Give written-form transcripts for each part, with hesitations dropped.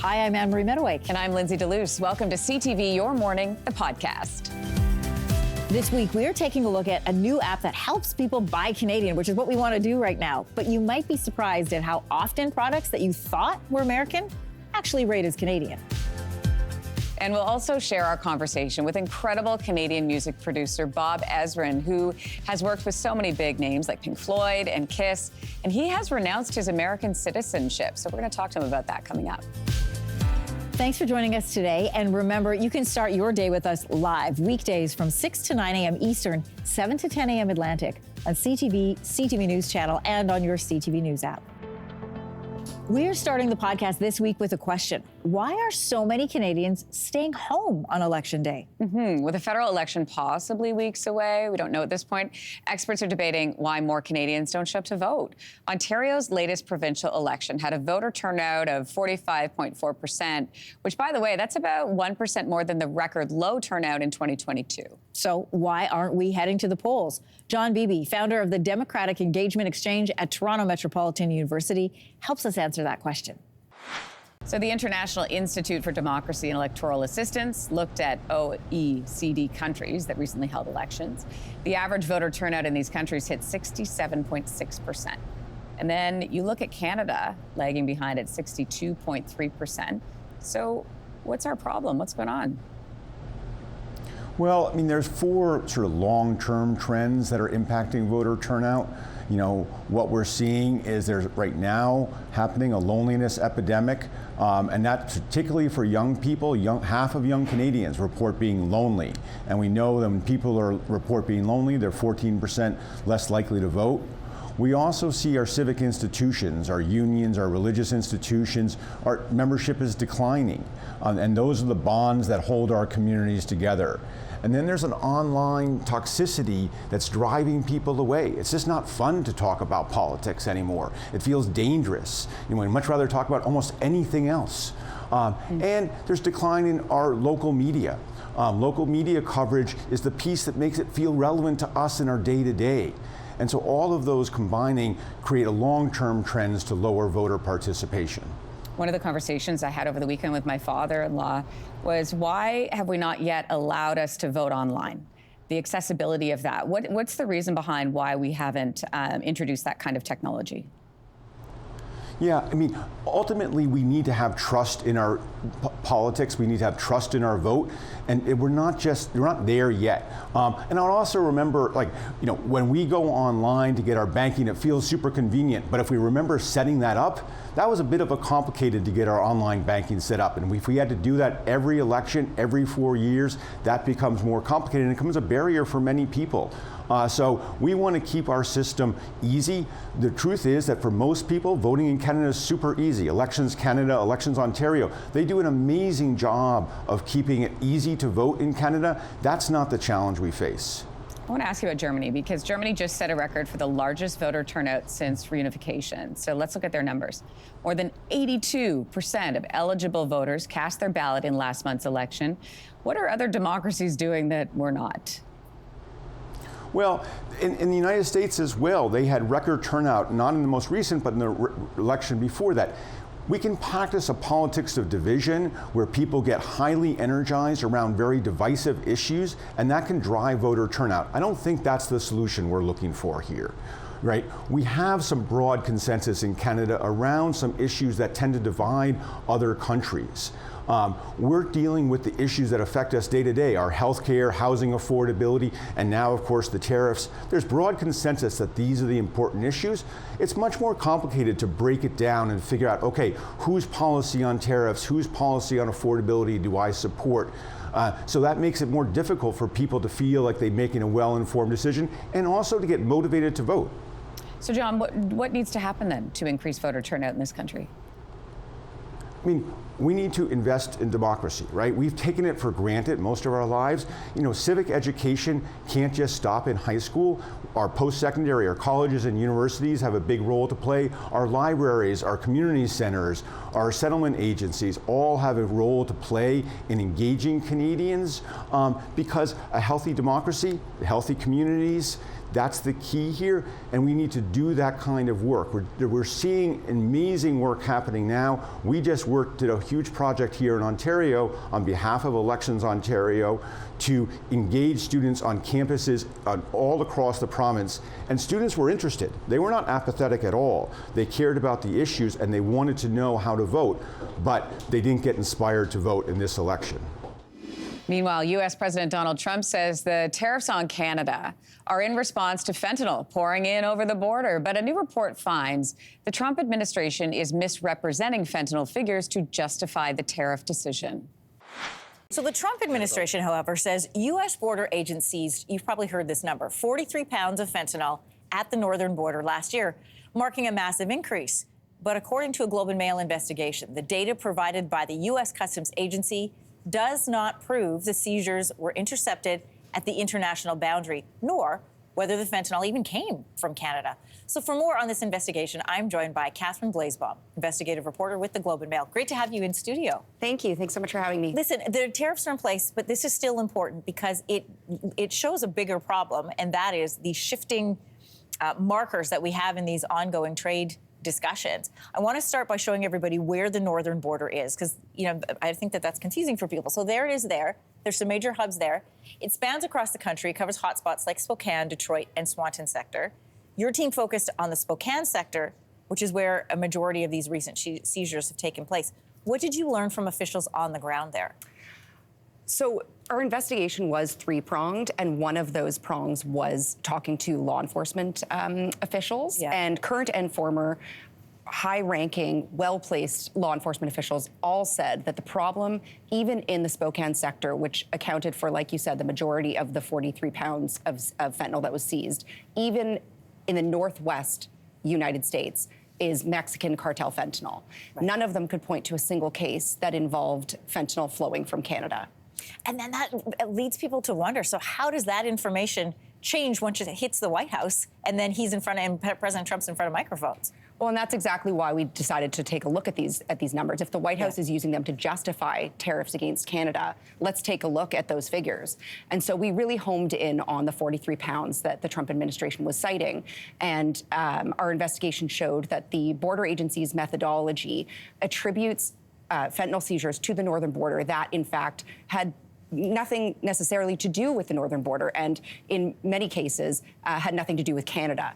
Hi, I'm Anne-Marie Mediwake. And I'm Lindsey Deluce. Welcome to CTV Your Morning, the podcast. This week, we're taking a look at a new app that helps people buy Canadian, which is what we want to do right now. But you might be surprised at how often products that you thought were American actually rate as Canadian. And we'll also share our conversation with incredible Canadian music producer Bob Ezrin, who has worked with so many big names like Pink Floyd and KISS, and he has renounced his American citizenship. So we're going to talk to him about that coming up. Thanks for joining us today. And remember, you can start your day with us live weekdays from 6 to 9 a.m. Eastern, 7 to 10 a.m. Atlantic on CTV CTV News Channel and on your CTV News app. We're starting the podcast this week with a question. Why are so many Canadians staying home on Election Day? With the federal election possibly weeks away, we don't know at this point, experts are debating why more Canadians don't show up to vote. Ontario's latest provincial election had a voter turnout of 45.4%, which, by the way, that's about 1% more than the record low turnout in 2022. So why aren't we heading to the polls? John Beebe, founder of the Democratic Engagement Exchange at Toronto Metropolitan University, helps us answer that question. So the International Institute for Democracy and Electoral Assistance looked at OECD countries that recently held elections. The average voter turnout in these countries hit 67.6%. And then you look at Canada, lagging behind at 62.3%. So what's our problem? What's going on? Well, I mean, there's four sort of long-term trends that are impacting voter turnout. You know, what we're seeing is there's right now happening a loneliness epidemic, and that's particularly for young people. Half of young Canadians report being lonely. And we know that when people report being lonely, they're 14% less likely to vote. We also see our civic institutions, our unions, our religious institutions, our membership is declining. And those are the bonds that hold our communities together. And then there's an online toxicity that's driving people away. It's just not fun to talk about politics anymore. It feels dangerous. You know, we'd much rather talk about almost anything else. And there's decline in our local media. Local media coverage is the piece that makes it feel relevant to us in our day-to-day. And so all of those combining create a long-term trends to lower voter participation. One of the conversations I had over the weekend with my father-in-law was, why have we not yet allowed us to vote online? The accessibility of that. What's the reason behind why we haven't introduced that kind of technology? Yeah, I mean, ultimately we need to have trust in our politics. We need to have trust in our vote, and we're not there yet. And I'll also remember, like, you know, when we go online to get our banking, it feels super convenient. But if we remember setting that up, that was a bit of a complicated to get our online banking set up. And if we had to do that every election, every 4 years, that becomes more complicated and it becomes a barrier for many people. So we want to keep our system easy. The truth is that for most people, voting in Canada is super easy. Elections Canada, Elections Ontario, they do an amazing job of keeping it easy to vote in Canada. That's not the challenge we face. I want to ask you about Germany, because Germany just set a record for the largest voter turnout since reunification. So let's look at their numbers. More than 82% of eligible voters cast their ballot in last month's election. What are other democracies doing that we're not? Well, in the United States as well, they had record turnout, not in the most recent, but in the election before that. We can practice a politics of division where people get highly energized around very divisive issues, and that can drive voter turnout. I don't think that's the solution we're looking for here. Right? We have some broad consensus in Canada around some issues that tend to divide other countries. We're dealing with the issues that affect us day to day, our healthcare, housing affordability, and now, of course, the tariffs. There's broad consensus that these are the important issues. It's much more complicated to break it down and figure out, okay, whose policy on tariffs, whose policy on affordability do I support? So that makes it more difficult for people to feel like they're making a well-informed decision and also to get motivated to vote. So, John, what needs to happen then to increase voter turnout in this country? I mean, we need to invest in democracy, right? We've taken it for granted most of our lives. You know, civic education can't just stop in high school. Our post-secondary, our colleges and universities have a big role to play. Our libraries, our community centers, our settlement agencies all have a role to play in engaging Canadians because a healthy democracy, healthy communities, That's the key here, and we need to do that kind of work. We're seeing amazing work happening now. We just did a huge project here in Ontario on behalf of Elections Ontario to engage students on campuses all across the province, and students were interested. They were not apathetic at all. They cared about the issues and they wanted to know how to vote, but they didn't get inspired to vote in this election. Meanwhile, U.S. President Donald Trump says the tariffs on Canada are in response to fentanyl pouring in over the border. But a new report finds the Trump administration is misrepresenting fentanyl figures to justify the tariff decision. So the Trump administration, however, says U.S. border agents seized, you've probably heard this number, 43 pounds of fentanyl at the northern border last year, marking a massive increase. But according to a Globe and Mail investigation, the data provided by the U.S. Customs Agency does not prove the seizures were intercepted at the international boundary, nor whether the fentanyl even came from Canada. So for more on this investigation, I'm joined by Catherine Blaisbaum, investigative reporter with the Globe and Mail. Great to have you in studio. Thank you. Thanks so much for having me. Listen, the tariffs are in place, but this is still important because it shows a bigger problem, and that is the shifting markers that we have in these ongoing trade discussions. I want to start by showing everybody where the northern border is, because I think that's confusing for people. So there it is there. There's some major hubs there. It spans across the country. It covers hotspots like Spokane, Detroit, and Swanton sector. Your team focused on the Spokane sector, which is where a majority of these recent seizures have taken place. What did you learn from officials on the ground there? So our investigation was three-pronged, and one of those prongs was talking to law enforcement officials, and current and former high-ranking, well-placed law enforcement officials all said that the problem, even in the Spokane sector, which accounted for, like you said, the majority of the 43 pounds of fentanyl that was seized, even in the Northwest United States, is Mexican cartel fentanyl. Right. None of them could point to a single case that involved fentanyl flowing from Canada. And then that leads people to wonder, so how does that information change once it hits the White House and then he's in front of, and President Trump's in front of microphones? Well, and that's exactly why we decided to take a look at these numbers. If the White House is using them to justify tariffs against Canada, let's take a look at those figures. And so we really homed in on the 43 pounds that the Trump administration was citing. And our investigation showed that the border agency's methodology attributes fentanyl seizures to the northern border that, in fact, had nothing necessarily to do with the northern border, and in many cases had nothing to do with Canada.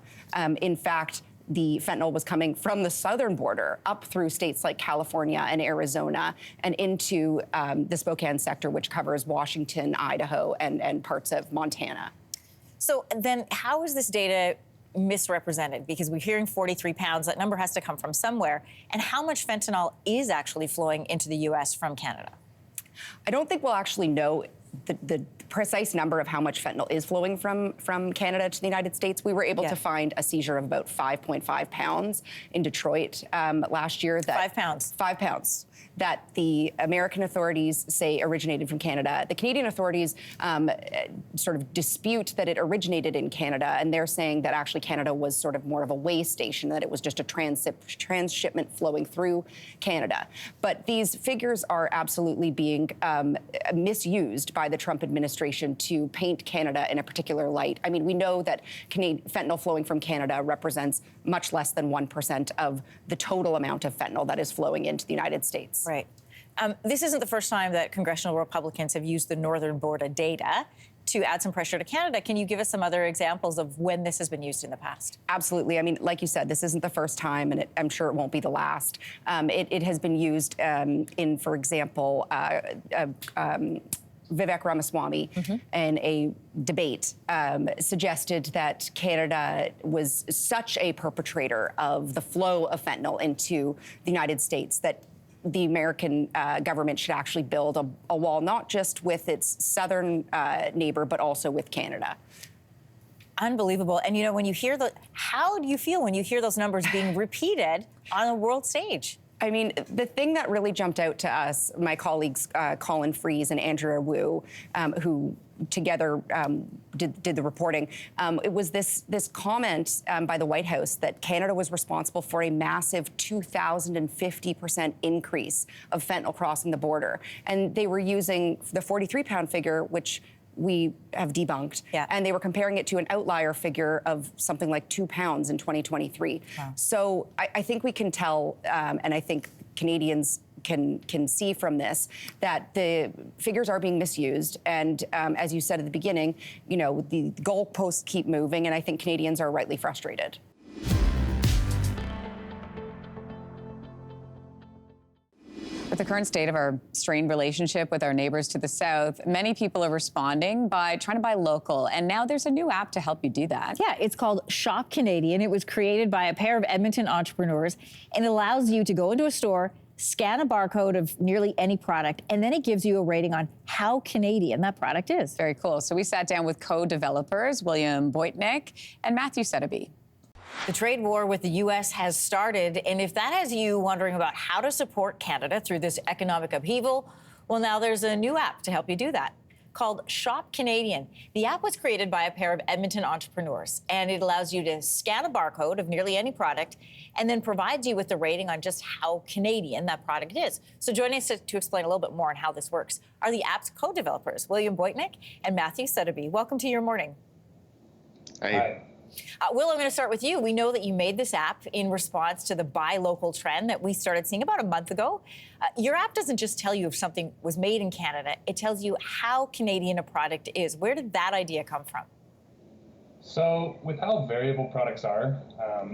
In fact, the fentanyl was coming from the southern border up through states like California and Arizona and into the Spokane sector, which covers Washington, Idaho, and parts of Montana. So then how is this data misrepresented? Because we're hearing 43 pounds. That number has to come from somewhere. And how much fentanyl is actually flowing into the U.S. from Canada? I don't think we'll actually know the precise number of how much fentanyl is flowing from Canada to the United States. We were able to find a seizure of about 5.5 pounds in Detroit last year. 5 pounds? 5 pounds. That the American authorities say originated from Canada. The Canadian authorities sort of dispute that it originated in Canada, and they're saying that actually Canada was sort of more of a way station, that it was just a transshipment flowing through Canada. But these figures are absolutely being misused by the Trump administration to paint Canada in a particular light. I mean, we know that fentanyl flowing from Canada represents much less than 1% of the total amount of fentanyl that is flowing into the United States. Right. This isn't the first time that congressional Republicans have used the northern border data to add some pressure to Canada. Can you give us some other examples of when this has been used in the past? Absolutely. I mean, like you said, this isn't the first time, and I'm sure it won't be the last. It has been used in, for example, Vivek Ramaswamy in a debate suggested that Canada was such a perpetrator of the flow of fentanyl into the United States that the American government should actually build a wall, not just with its southern neighbor, but also with Canada. Unbelievable. And when you hear how do you feel when you hear those numbers being repeated on a world stage? I mean, the thing that really jumped out to us, my colleagues Colin Freeze and Andrea Wu, who together did the reporting, it was this comment by the White House that Canada was responsible for a massive 2,050% increase of fentanyl crossing the border. And they were using the 43-pound figure, which we have debunked. Yeah. And they were comparing it to an outlier figure of something like 2 pounds in 2023. Wow. So I think we can tell, and I think Canadians can see from this that the figures are being misused. And as you said at the beginning, you know, the goalposts keep moving, and I think Canadians are rightly frustrated. With the current state of our strained relationship with our neighbors to the south, many people are responding by trying to buy local. And now there's a new app to help you do that. Yeah, it's called Shop Canadian. It was created by a pair of Edmonton entrepreneurs, and it allows you to go into a store, scan a barcode of nearly any product, and then it gives you a rating on how Canadian that product is. Very cool. So we sat down with co-developers William Boitnick and Matthew Sedeby. The trade war with the U.S. has started, and if that has you wondering about how to support Canada through this economic upheaval, well, now there's a new app to help you do that called Shop Canadian. The app was created by a pair of Edmonton entrepreneurs, and it allows you to scan a barcode of nearly any product and then provides you with a rating on just how Canadian that product is. So joining us to explain a little bit more on how this works are the app's co-developers, William Boitnick and Matthew Sedeby. Welcome to Your Morning. Hi. Will, I'm going to start with you. We know that you made this app in response to the buy local trend that we started seeing about a month ago. Your app doesn't just tell you if something was made in Canada, it tells you how Canadian a product is. Where did that idea come from? So with how variable products are,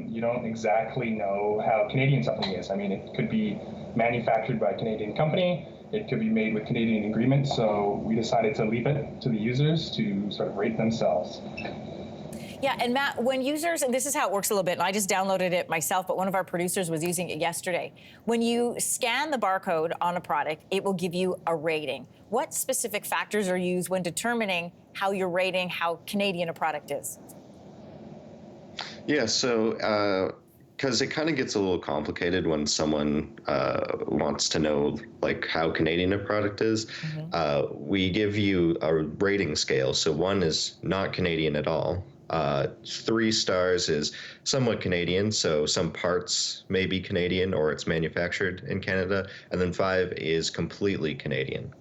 you don't exactly know how Canadian something is. I mean, it could be manufactured by a Canadian company, it could be made with Canadian ingredients, so we decided to leave it to the users to sort of rate themselves. Yeah, and Matt, when users, and this is how it works a little bit, and I just downloaded it myself, but one of our producers was using it yesterday. When you scan the barcode on a product, it will give you a rating. What specific factors are used when determining how you're rating how Canadian a product is? Yeah, so because it kind of gets a little complicated when someone wants to know like how Canadian a product is. We give you a rating scale. So 1 is not Canadian at all. 3 stars is somewhat Canadian, so some parts may be Canadian or it's manufactured in Canada, and then 5 is completely Canadian.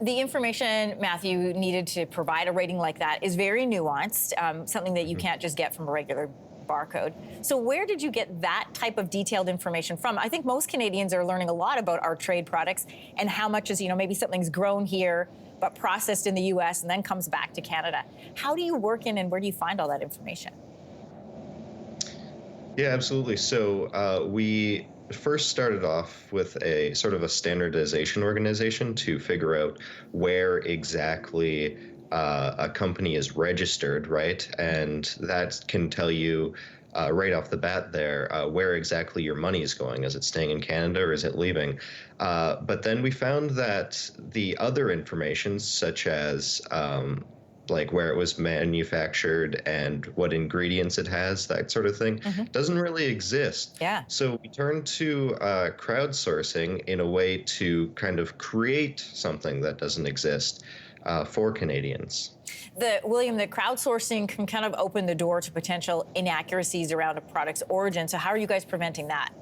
The information, Matthew, needed to provide a rating like that is very nuanced, something that you can't just get from a regular barcode. So where did you get that type of detailed information from? I think most Canadians are learning a lot about our trade products and how much is, you know, maybe something's grown here but processed in the U.S. and then comes back to Canada. How do you work in and where do you find all that information? Yeah, absolutely. So we first started off with a sort of a standardization organization to figure out where exactly a company is registered, right? And that can tell you right off the bat there where exactly your money is going. Is it staying in Canada or is it leaving? But then we found that the other information, such as like where it was manufactured and what ingredients it has, that sort of thing, doesn't really exist. Yeah. So we turned to crowdsourcing in a way to kind of create something that doesn't exist for Canadians. William, the crowdsourcing can kind of open the door to potential inaccuracies around a product's origin. So how are you guys preventing that?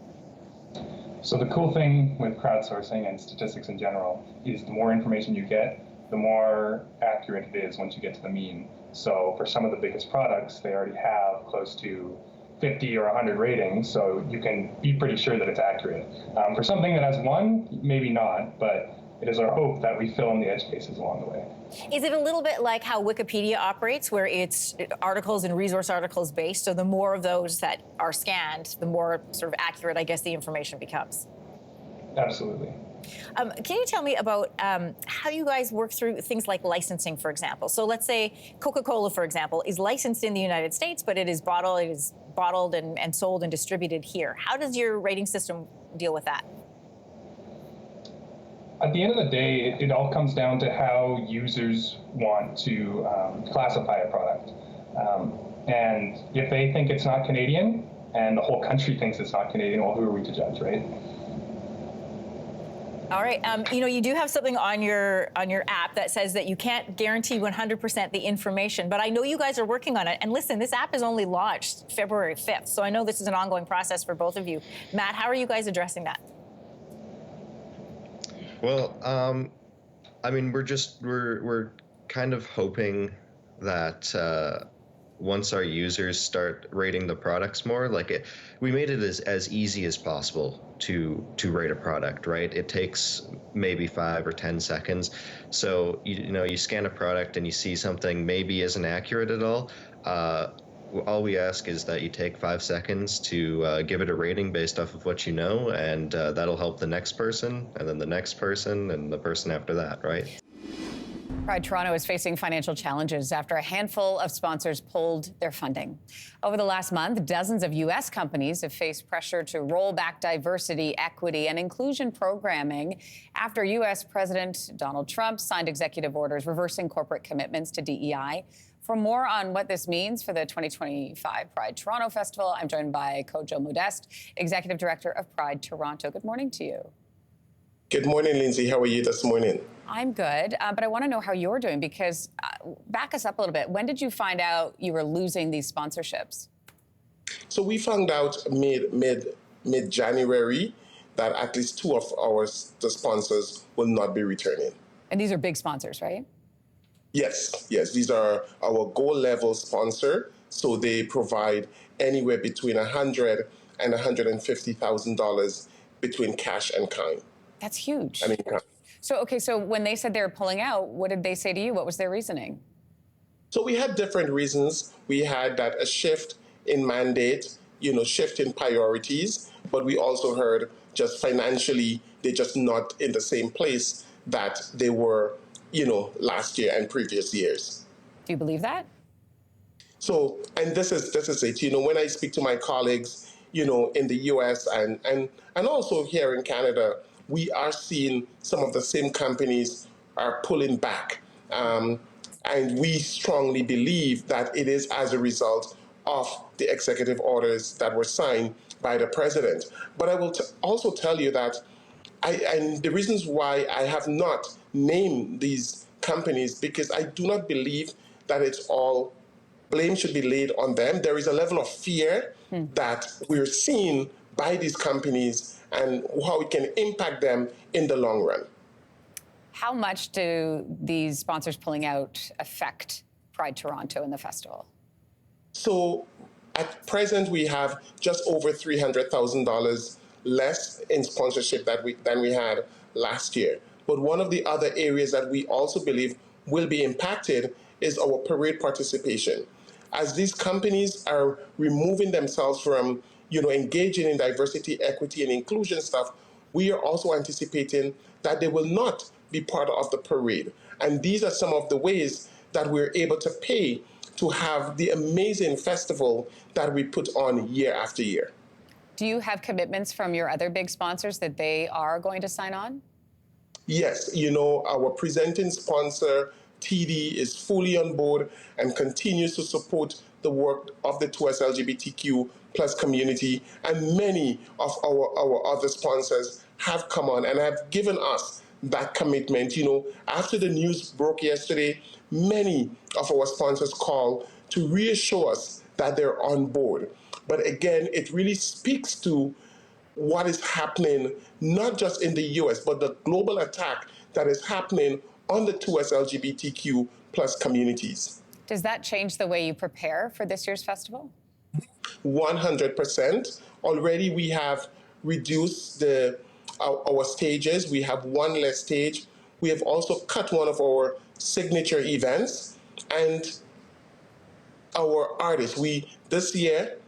So the cool thing with crowdsourcing and statistics in general is the more information you get, the more accurate it is once you get to the mean. So for some of the biggest products, they already have close to 50 or 100 ratings, so you can be pretty sure that it's accurate. For something that has 1, maybe not, but it is our hope that we fill in the edge cases along the way. Is it a little bit like how Wikipedia operates, where it's articles and resource articles based? So the more of those that are scanned, the more sort of accurate, I guess, the information becomes. Absolutely. Can you tell me about how you guys work through things like licensing, for example? So let's say Coca-Cola, for example, is licensed in the United States, but it is bottled and sold and distributed here. How does your rating system deal with that? At the end of the day, it all comes down to how users want to classify a product. And if they think it's not Canadian and the whole country thinks it's not Canadian, well, who are we to judge, right? All right. You know, you do have something on your app that says that you can't guarantee 100% the information, but I know you guys are working on it. And listen, this app is only launched February 5th, so I know this is an ongoing process for both of you. Matt, how are you guys addressing that? Well, I mean, we're kind of hoping that once our users start rating the products more, we made it as easy as possible to rate a product, right? It takes maybe 5 or 10 seconds. So you scan a product and you see something maybe isn't accurate at all. All we ask is that you take 5 seconds to give it a rating based off of what you know, and that'll help the next person, and then the next person, and the person after that, right? Pride Toronto is facing financial challenges after a handful of sponsors pulled their funding. Over the last month, dozens of U.S. companies have faced pressure to roll back diversity, equity, and inclusion programming after U.S. President Donald Trump signed executive orders reversing corporate commitments to DEI. For more on what this means for the 2025 Pride Toronto Festival, I'm joined by Kojo Modeste, Executive Director of Pride Toronto. Good morning to you. Good morning, Lindsay. How are you this morning? I'm good, but I want to know how you're doing because back us up a little bit. When did you find out you were losing these sponsorships? So we found out mid-January that at least 2 of the sponsors will not be returning. And these are big sponsors, right? Yes. These are our gold level sponsor. So they provide anywhere between $100,000 and $150,000 between cash and kind. That's huge. I mean, So when they said they were pulling out, what did they say to you? What was their reasoning? So we had different reasons. We had that a shift in mandate, shift in priorities, but we also heard just financially, they're just not in the same place that they were, last year and previous years. Do you believe that? So, and this is it. When I speak to my colleagues, in the US and also here in Canada, we are seeing some of the same companies are pulling back. And we strongly believe that it is as a result of the executive orders that were signed by the president. But I will also tell you that and the reasons why I have not named these companies, because I do not believe that it's all blame should be laid on them. There is a level of fear that we're seeing by these companies and how it can impact them in the long run. How much do these sponsors pulling out affect Pride Toronto and the festival? So at present, we have just over $300,000 less in sponsorship than we had last year. But one of the other areas that we also believe will be impacted is our parade participation. As these companies are removing themselves from, engaging in diversity, equity, and inclusion stuff, we are also anticipating that they will not be part of the parade. And these are some of the ways that we're able to pay to have the amazing festival that we put on year after year. Do you have commitments from your other big sponsors that they are going to sign on? Yes, our presenting sponsor, TD, is fully on board and continues to support the work of the 2S LGBTQ plus community. And many of our other sponsors have come on and have given us that commitment. After the news broke yesterday, many of our sponsors called to reassure us that they're on board. But again, it really speaks to what is happening, not just in the US, but the global attack that is happening on the 2S LGBTQ plus communities. Does that change the way you prepare for this year's festival? 100%. Already we have reduced our stages. We have one less stage. We have also cut one of our signature events. And our artists, this year,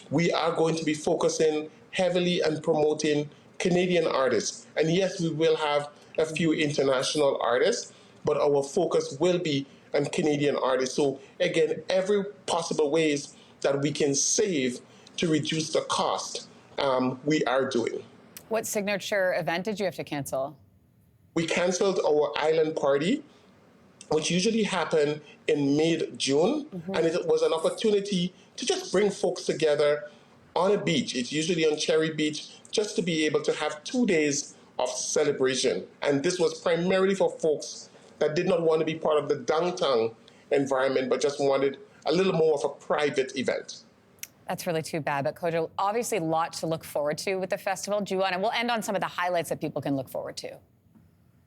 we are going to be focusing heavily on promoting Canadian artists. And yes, we will have a few international artists, but our focus will be on Canadian artists. So again, every possible ways that we can save to reduce the cost, we are doing. What signature event did you have to cancel? We canceled our island party, which usually happened in mid-June, and it was an opportunity to just bring folks together on a beach. It's usually on Cherry Beach, just to be able to have 2 days of celebration. And this was primarily for folks that did not want to be part of the downtown environment, but just wanted a little more of a private event. That's really too bad. But Kojo, obviously a lot to look forward to with the festival. We'll end on some of the highlights that people can look forward to.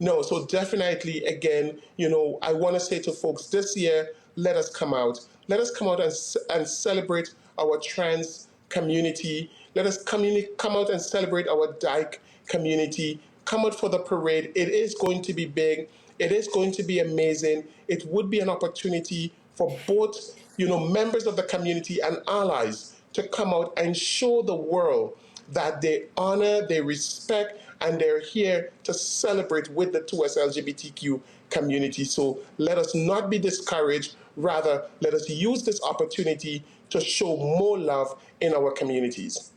No, so definitely, again, I want to say to folks this year, let us come out. Let us come out and celebrate our trans community. Let us come out and celebrate our dyke community. Come out for the parade. It is going to be big. It is going to be amazing. It would be an opportunity for both, members of the community and allies to come out and show the world that they honor, they respect, and they're here to celebrate with the 2S LGBTQ community. So let us not be discouraged. Rather, let us use this opportunity to show more love in our communities.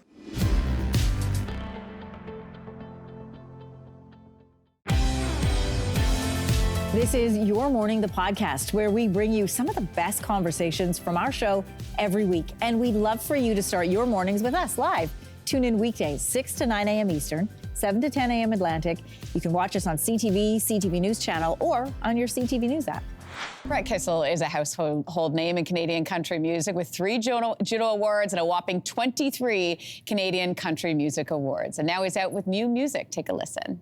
This is Your Morning, the podcast, where we bring you some of the best conversations from our show every week. And we'd love for you to start your mornings with us live. Tune in weekdays, 6 to 9 a.m. Eastern, 7 to 10 a.m. Atlantic. You can watch us on CTV CTV News Channel, or on your CTV News app. Brett Kissel is a household name in Canadian country music with 3 Juno Awards and a whopping 23 Canadian Country Music Awards. And now he's out with new music. Take a listen.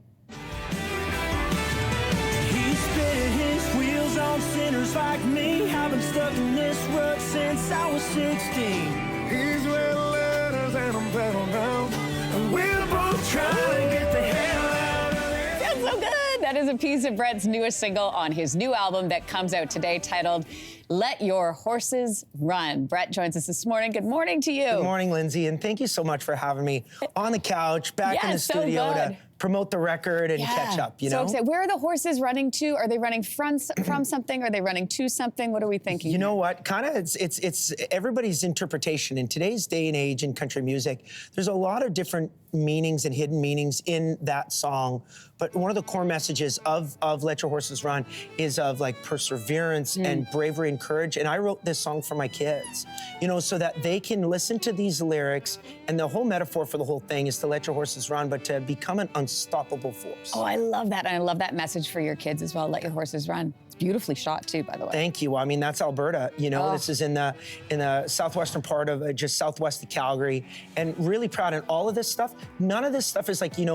On sinners like me, I've been stuck in this rut since I was 16. He's read letters and I'm pedal down, and we're both trying to get the hell out of there. Feels so good. That is a piece of Brett's newest single on his new album that comes out today, titled Let Your Horses Run. Brett joins us this morning. Good morning to you. Good morning, Lindsay, and thank you so much for having me on the couch, back in the studio to promote the record and catch up, So excited. Where are the horses running to? Are they running from something? Are they running to something? What are we thinking? You know what? Kind of, it's everybody's interpretation. In today's day and age in country music, there's a lot of different meanings and hidden meanings in that song. But one of the core messages of Let Your Horses Run is of like perseverance and bravery and courage. And I wrote this song for my kids, so that they can listen to these lyrics. And the whole metaphor for the whole thing is to let your horses run, but to become an unstoppable force. Oh, I love that. And I love that message for your kids as well. Let your horses run. It's beautifully shot too, by the way. Thank you. I mean, that's Alberta. This is in the southwestern part of just southwest of Calgary, and really proud. And all of this stuff, none of this stuff is like, you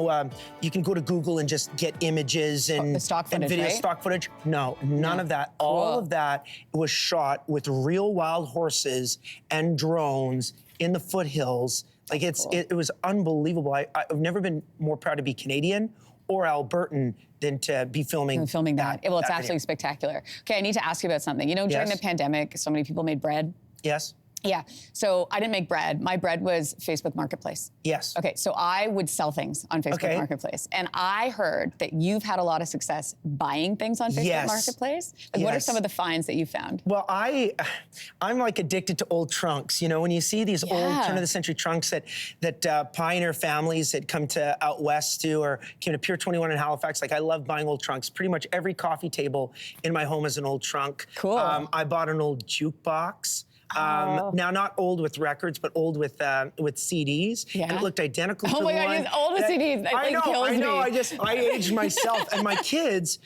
can go to Google and just get images and, the stock footage, and video right? Stock footage. No, none of that. Cool. All of that was shot with real wild horses and drones in the foothills. Like it was unbelievable. I've never been more proud to be Canadian or Albertan than to be filming that. Well, it's that absolutely video. spectacular. Okay, I need to ask you about something. During the pandemic, so many people made bread. Yes. Yeah, so I didn't make bread. My bread was Facebook Marketplace. Yes. Okay, so I would sell things on Facebook Marketplace. And I heard that you've had a lot of success buying things on Facebook Marketplace. What are some of the finds that you found? Well, I'm like addicted to old trunks. When you see these old turn-of-the-century trunks that pioneer families had come to out west to, or came to Pier 21 in Halifax, like I love buying old trunks. Pretty much every coffee table in my home is an old trunk. Cool. I bought an old jukebox. Now, not old with records, but old with CDs. Yeah. And it looked identical to the one. Oh my God, it's old with CDs. That I know. Me. I aged myself. And my kids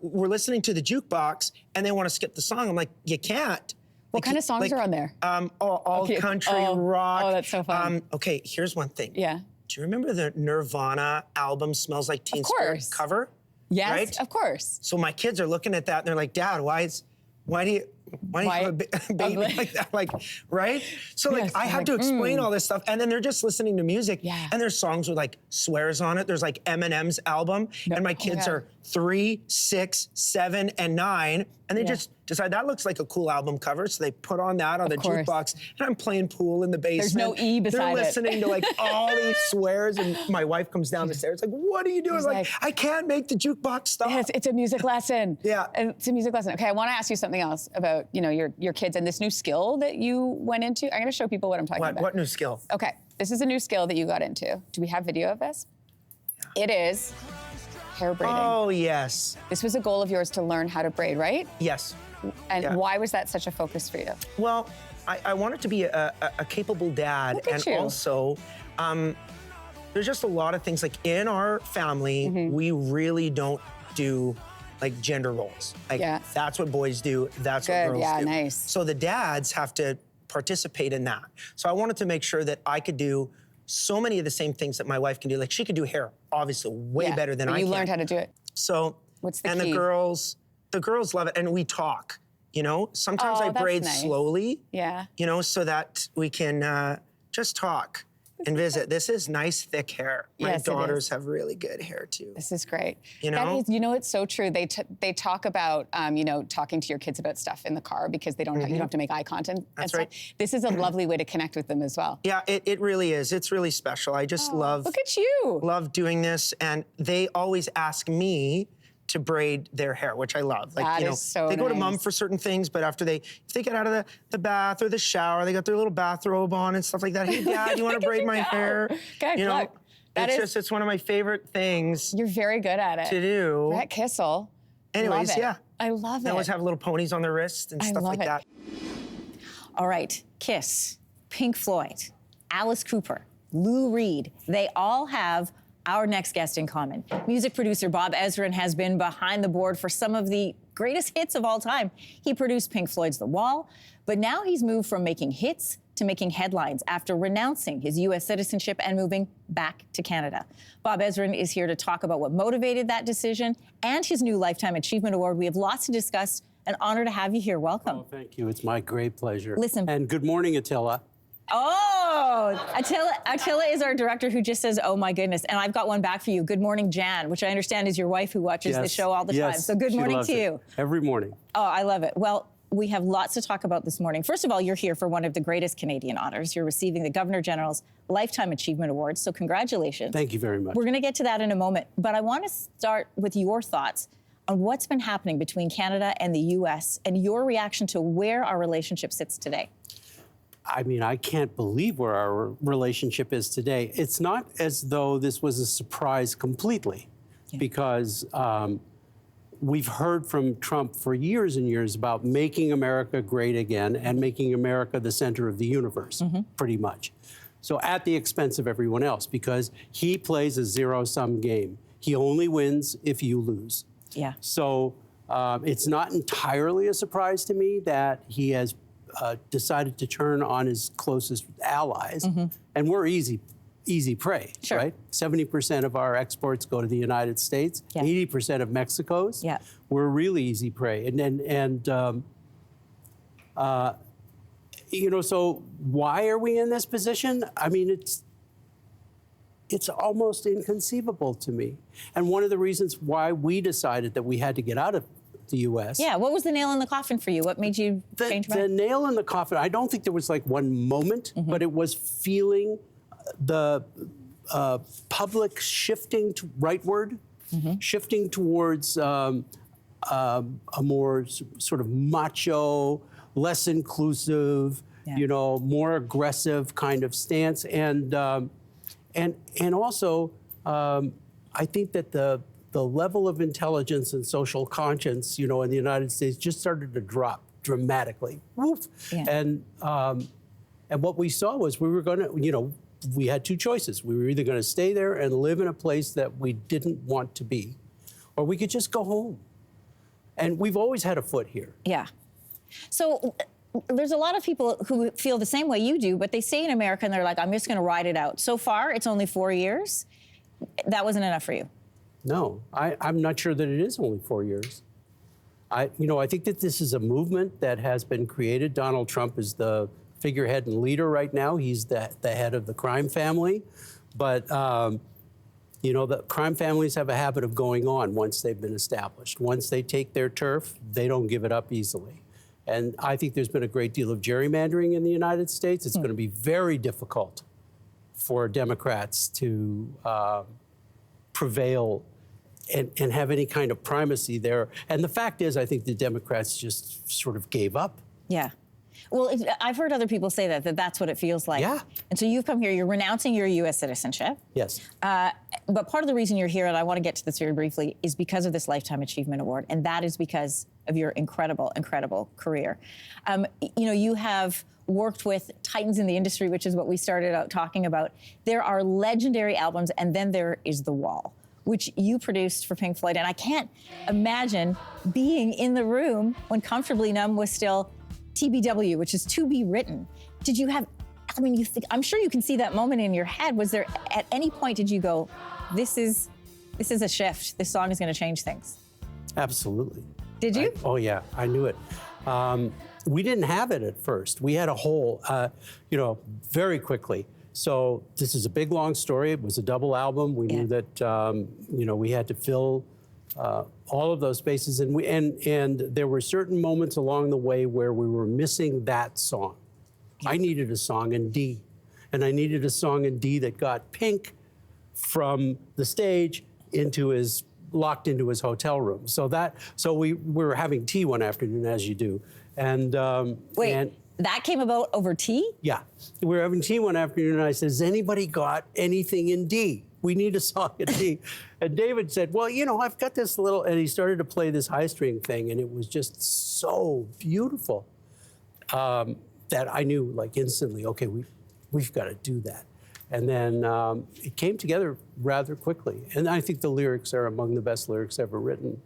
were listening to the jukebox, and they want to skip the song. I'm like, you can't. What kind of songs are on there? All country, rock. Oh, that's so fun. Okay, here's one thing. Yeah. Do you remember the Nirvana album Smells Like Teen Spirit cover? Yes, right? Of course. So my kids are looking at that, and they're like, Dad, why do you have a baby like that? Like, right? So I have to explain all this stuff. And then they're just listening to music. Yeah. And there's songs with like swears on it. There's like Eminem's album. And my kids are 3, 6, 7, and 9. And they just decide that looks like a cool album cover. So they put on that on the jukebox. And I'm playing pool in the basement. There's no E beside They're listening to like all these swears. And my wife comes down the stairs like, what are you doing? Like, I can't make the jukebox stop. It's a music lesson. Yeah. It's a music lesson. Okay, I want to ask you something else about, your kids and this new skill that you went into. I'm going to show people what I'm talking about. What new skill? Okay, this is a new skill that you got into. Do we have video of this? Yeah. It is hair braiding. Oh, yes. This was a goal of yours to learn how to braid, right? Yes. And why was that such a focus for you? Well, I wanted to be a capable dad. Look at you. Also, there's just a lot of things like in our family, we really don't do like gender roles. Like that's what boys do, that's what girls do. Yeah, nice. So the dads have to participate in that. So I wanted to make sure that I could do so many of the same things that my wife can do. Like she could do hair, obviously, way better than I can. You learned how to do it. So, What's the and key? the girls love it, and we talk. You know, sometimes I that's braid nice. slowly. Yeah. You know, so that we can just talk and visit. This is nice, thick hair. My Yes, it daughters is. have really good hair too. This is great. You know? That is, it's so true. They talk about, talking to your kids about stuff in the car because they don't you don't have to make eye contact. That's and right. stuff. This is a lovely way to connect with them as well. Yeah, it really is. It's really special. I just love Look at you. love doing this, and they always ask me to braid their hair, which I love. Like, That you know, is so they go to mom nice. for certain things, but after if they get out of the bath or the shower, they got their little bathrobe on and stuff like that. Hey, Dad, you want to braid my hair? Guys, you know, look, that is- it's one of my favorite things You're very good at it. to do. Brett Kissel. Anyways, love it. yeah. I love They it. always have little ponies on their wrists and I stuff love like it. that. All right, KISS, Pink Floyd, Alice Cooper, Lou Reed, they all have our next guest in common. Music producer Bob Ezrin has been behind the board for some of the greatest hits of all time. He produced Pink Floyd's The Wall, but now he's moved from making hits to making headlines after renouncing his U.S. citizenship and moving back to Canada. Bob Ezrin is here to talk about what motivated that decision and his new Lifetime Achievement Award. We have lots to discuss. An honor to have you here. Welcome. Oh, thank you. It's my great pleasure. Listen. And good morning, Attila. Oh, Attila is our director who just says, oh my goodness. And I've got one back for you. Good morning, Jan, which I understand is your wife who watches the show all the time. So good she morning loves to it. you. Every morning. Oh, I love it. Well, we have lots to talk about this morning. First of all, you're here for one of the greatest Canadian honors. You're receiving the Governor General's Lifetime Achievement Award. So congratulations. Thank you very much. We're going to get to that in a moment. But I want to start with your thoughts on what's been happening between Canada and the U.S. and your reaction to where our relationship sits today. I mean, I can't believe where our relationship is today. It's not as though this was a surprise completely, because we've heard from Trump for years and years about making America great again and making America the center of the universe, pretty much. So at the expense of everyone else, because he plays a zero-sum game. He only wins if you lose. Yeah. So it's not entirely a surprise to me that he has decided to turn on his closest allies, and we're easy prey, Sure. right? 70% of our exports go to the United States, 80% of Mexico's. Yeah. We're really easy prey, so why are we in this position? I mean, it's almost inconceivable to me, and one of the reasons why we decided that we had to get out of the U.S. Yeah, what was the nail in the coffin for you? What made you change your The mind? nail in the coffin, I don't think there was like one moment, but it was feeling the public shifting to rightward, shifting towards a more sort of macho, less inclusive, more aggressive kind of stance. And also, I think that the level of intelligence and social conscience, in the United States just started to drop dramatically. Woof. Yeah. And what we saw was we were going to, we had two choices. We were either going to stay there and live in a place that we didn't want to be, or we could just go home. And we've always had a foot here. Yeah. So there's a lot of people who feel the same way you do, but they stay in America and they're like, I'm just going to ride it out. So far, it's only 4 years. That wasn't enough for you. No, I'm not sure that it is only 4 years. I think that this is a movement that has been created. Donald Trump is the figurehead and leader right now. He's the head of the crime family. But, the crime families have a habit of going on once they've been established. Once they take their turf, they don't give it up easily. And I think there's been a great deal of gerrymandering in the United States. It's going to be very difficult for Democrats to prevail and have any kind of primacy there. And the fact is, I think the Democrats just sort of gave up. Yeah. Well, I've heard other people say that that's what it feels like. Yeah. And so you've come here, you're renouncing your U.S. citizenship. Yes. But part of the reason you're here, and I want to get to this very briefly, is because of this Lifetime Achievement Award. And that is because of your incredible, incredible career. You have worked with titans in the industry, which is what we started out talking about. There are legendary albums, and then there is The Wall, which you produced for Pink Floyd. And I can't imagine being in the room when Comfortably Numb was still TBW, which is to be written. Did you have, I'm sure you can see that moment in your head. Was there, at any point, did you go, this is This is a shift. This song is going to change things. Absolutely. Did you? Oh yeah, I knew it. We didn't have it at first. We had a hole, very quickly. So this is a big, long story. It was a double album. We knew that, we had to fill all of those spaces, and there were certain moments along the way where we were missing that song. I needed a song in D, and I needed a song in D that got Pink from the stage locked into his hotel room. So we were having tea one afternoon, as you do, and that came about over tea? Yeah, we were having tea one afternoon, and I said, "Has anybody got anything in D? We need a song in D." And David said, "Well, I've got this little," and he started to play this high string thing, and it was just so beautiful that I knew, like, instantly, okay, we've got to do that. And then it came together rather quickly. And I think the lyrics are among the best lyrics ever written.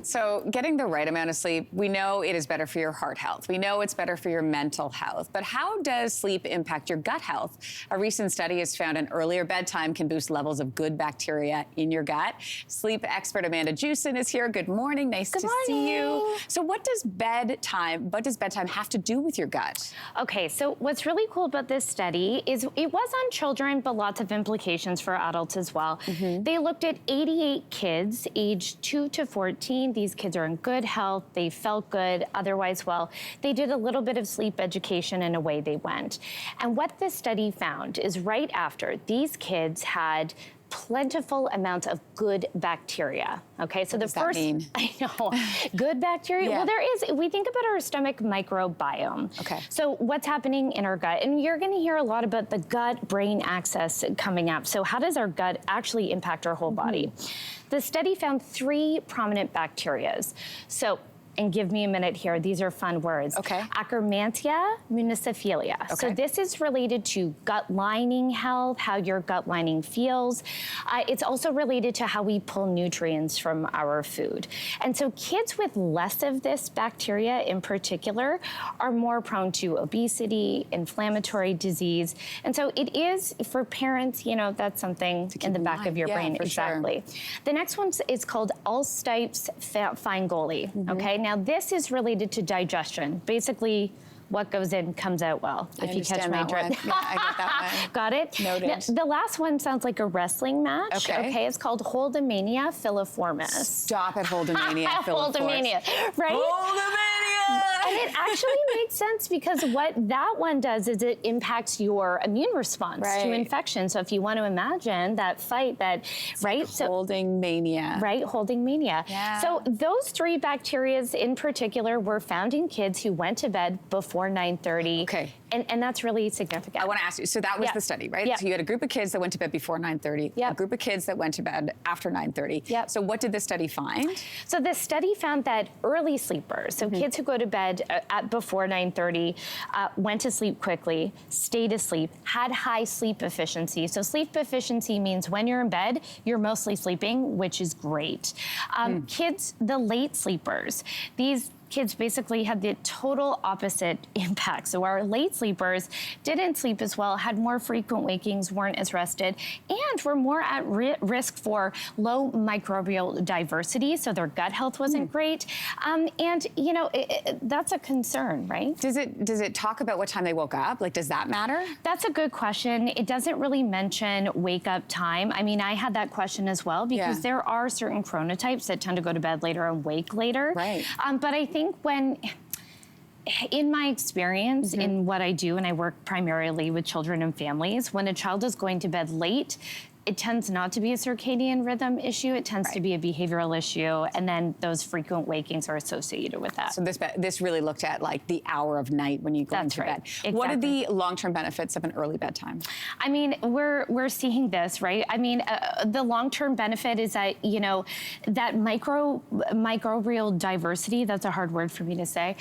So getting the right amount of sleep, we know it is better for your heart health. We know it's better for your mental health. But how does sleep impact your gut health? A recent study has found an earlier bedtime can boost levels of good bacteria in your gut. Sleep expert Amanda Jewson is here. Good morning. Nice to see you. So what does bedtime have to do with your gut? Okay, so what's really cool about this study is it was on children, but lots of implications for adults as well. They looked at 88 kids aged 2 to 14. These kids are in good health. They felt good. Otherwise, well, they did a little bit of sleep education and away they went. And what this study found is right after, these kids had plentiful amounts of good bacteria. Okay, so what does that mean? I know, good bacteria. Yeah. Well, we think about our stomach microbiome. Okay. So what's happening in our gut? And you're gonna hear a lot about the gut-brain axis coming up. So how does our gut actually impact our whole body? The study found 3 prominent bacterias. So, and give me a minute here, these are fun words. Okay. Akkermansia muciniphila. Okay. So this is related to gut lining health, how your gut lining feels. It's also related to how we pull nutrients from our food. And so kids with less of this bacteria in particular are more prone to obesity, inflammatory disease. And so it is, for parents, that's something in the back of your brain. Exactly. Sure. The next one is called Allstipes fingoli. Okay. Now, this is related to digestion. Basically, what goes in comes out well, if you catch my drift. Yeah, I get that one. Got it? Noted. Now, the last one sounds like a wrestling match. Okay. It's called Holdemania filiformis. Stop it, Holdemania filiformis. Holdemania, right? Holdemania! And it actually makes sense because what that one does is it impacts your immune response to infection. So if you want to imagine that fight, right? So holding mania. Right, holding mania. Yeah. So those 3 bacteria in particular were found in kids who went to bed before 9:30. Okay. And that's really significant. I want to ask you, so that was the study, right? Yeah. So you had a group of kids that went to bed before 9:30, a group of kids that went to bed after 9:30. Yep. So what did the study find? So the study found that early sleepers, so kids who go to bed before 9:30, went to sleep quickly, stayed asleep, had high sleep efficiency. So sleep efficiency means when you're in bed, you're mostly sleeping, which is great. Kids, the late sleepers, these kids basically had the total opposite impact. So our late sleepers didn't sleep as well, had more frequent wakings, weren't as rested, and were more at risk for low microbial diversity. So their gut health wasn't great. And that's a concern, right? Does it talk about what time they woke up? Like, does that matter? That's a good question. It doesn't really mention wake up time. I mean, I had that question as well because there are certain chronotypes that tend to go to bed later and wake later. Right. But I think in my experience, in what I do, and I work primarily with children and families, when a child is going to bed late, it tends not to be a circadian rhythm issue. It tends to be a behavioral issue, and then those frequent wakings are associated with that. So this really looked at like the hour of night when you go into bed. Exactly. What are the long-term benefits of an early bedtime? I mean, we're seeing this, right? I mean, the long-term benefit is that that microbial diversity. That's a hard word for me to say.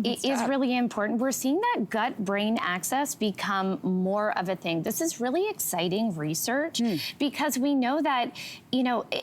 Is really important. We're seeing that gut-brain axis become more of a thing. This is really exciting research. because we know that,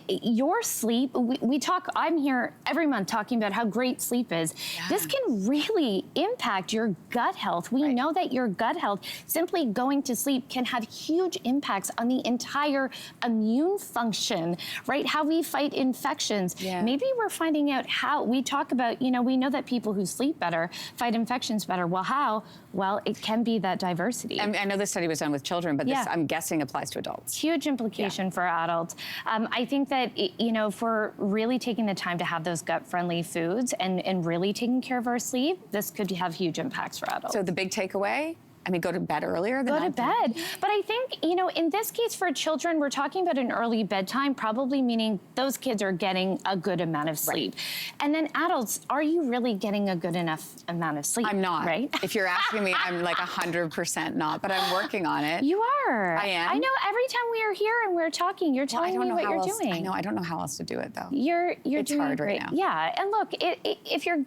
your sleep, we talk, I'm here every month talking about how great sleep is. Yeah. This can really impact your gut health. We know that your gut health, simply going to sleep, can have huge impacts on the entire immune function, right? How we fight infections. Yeah. Maybe we're finding out how, we talk about, we know that people who sleep better fight infections better. Well, how? Well, it can be that diversity. I know this study was done with children, but this, I'm guessing, applies to adults. Huge implication for adults. I think that, if we're really taking the time to have those gut-friendly foods and really taking care of our sleep, this could have huge impacts for adults. So the big takeaway? Go to bed earlier than Go to bed. But I think, in this case for children, we're talking about an early bedtime, probably meaning those kids are getting a good amount of sleep. Right. And then adults, are you really getting a good enough amount of sleep? I'm not. Right? If you're asking me, I'm like 100% not, but I'm working on it. You are. I am. I know every time we are here and we're talking, you're telling me what you're doing. I know, I don't know how else to do it though. You're it's doing hard great. right now. Yeah, and look, if you're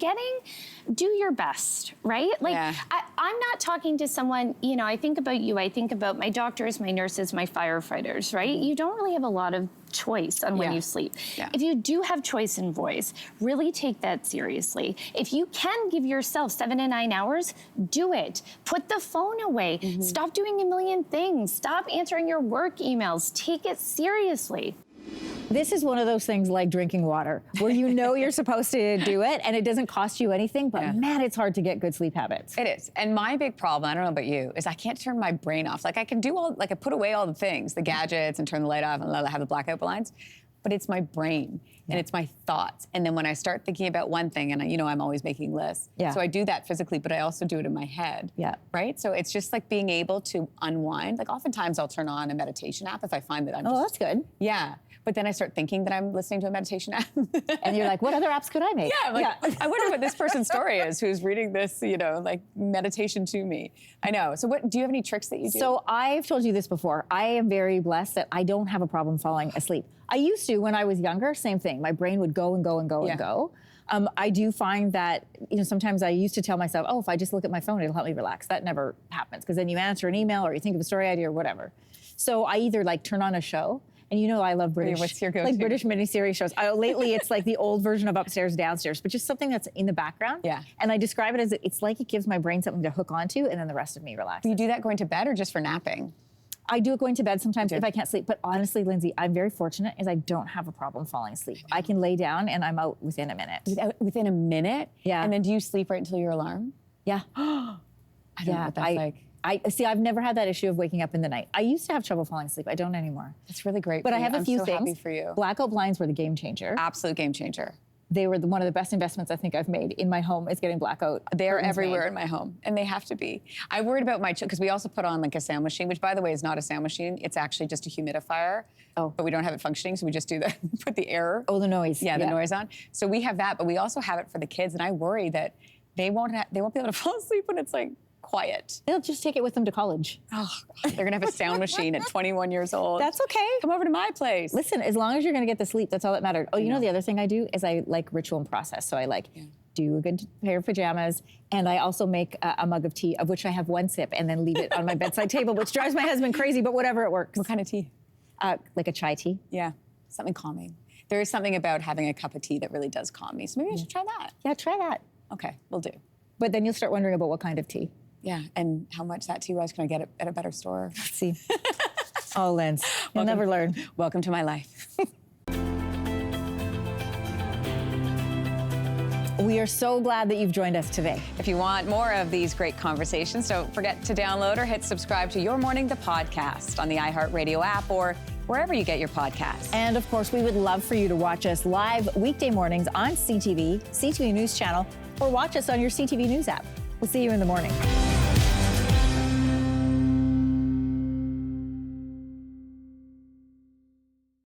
do your best, right? Like, I'm not talking to someone, I think about you, I think about my doctors, my nurses, my firefighters, right? You don't really have a lot of choice on when you sleep. Yeah. If you do have choice in voice, really take that seriously. If you can give yourself 7 to 9 hours, do it. Put the phone away. Stop doing a million things. Stop answering your work emails. Take it seriously. This is one of those things like drinking water, where you're supposed to do it and it doesn't cost you anything, but man, it's hard to get good sleep habits. It is. And my big problem, I don't know about you, is I can't turn my brain off. Like I can do I put away all the things, the gadgets, and turn the light off and have the blackout blinds, but it's my brain and it's my thoughts. And then when I start thinking about one thing, and I'm always making lists. Yeah. So I do that physically, but I also do it in my head. Yeah. Right? So it's just like being able to unwind. Like oftentimes I'll turn on a meditation app if I find that I'm that's good. Yeah. But then I start thinking that I'm listening to a meditation app. And you're like, what other apps could I make? Yeah, I wonder what this person's story is who's reading this, like meditation to me. I know. So do you have any tricks that you do? So I've told you this before. I am very blessed that I don't have a problem falling asleep. I used to when I was younger, same thing. My brain would go and go and go and go. I do find that, sometimes I used to tell myself, if I just look at my phone, it'll help me relax. That never happens because then you answer an email or you think of a story idea or whatever. So I either turn on a show. And I love British, what's your go-to? British miniseries shows. Lately, it's like the old version of Upstairs, Downstairs, but just something that's in the background. Yeah. And I describe it as it's like it gives my brain something to hook onto, and then the rest of me relaxes. You do that going to bed or just for napping? I do it going to bed sometimes if I can't sleep. But honestly, Lindsay, I'm very fortunate as I don't have a problem falling asleep. I can lay down and I'm out within a minute. Within a minute? Yeah. And then do you sleep right until your alarm? Yeah. I don't know what that's like. I've never had that issue of waking up in the night. I used to have trouble falling asleep. I don't anymore. That's really great. But I have a few things. Happy for you. Blackout blinds were the game changer. Absolute game changer. They were one of the best investments I think I've made in my home is getting blackout. They're everywhere in my home, and they have to be. I worried about my because we also put on a sound machine, which by the way is not a sound machine. It's actually just a humidifier. Oh. But we don't have it functioning, so we just do put the air. Oh, the noise. Yeah, the noise on. So we have that, but we also have it for the kids, and I worry that they won't be able to fall asleep when it's quiet. They'll just take it with them to college. Oh, they're gonna have a sound machine at 21 years old. That's okay. Come over to my place. Listen, as long as you're gonna get the sleep, that's all that matters. Oh, the other thing I do is I like ritual and process. So I do a good pair of pajamas, and I also make a mug of tea, of which I have one sip, and then leave it on my bedside table, which drives my husband crazy, but whatever, it works. What kind of tea? Like a chai tea. Yeah, something calming. There is something about having a cup of tea that really does calm me. So maybe I should try that. Yeah, try that. Okay, we'll do. But then you'll start wondering about what kind of tea. Yeah, and how much that tea was. Can I get it at a better store? Let's see. Oh, Linz, you'll never learn. Welcome to my life. We are so glad that you've joined us today. If you want more of these great conversations, don't forget to download or hit subscribe to Your Morning, the podcast on the iHeartRadio app or wherever you get your podcasts. And of course, we would love for you to watch us live weekday mornings on CTV, CTV News Channel, or watch us on your CTV News app. We'll see you in the morning.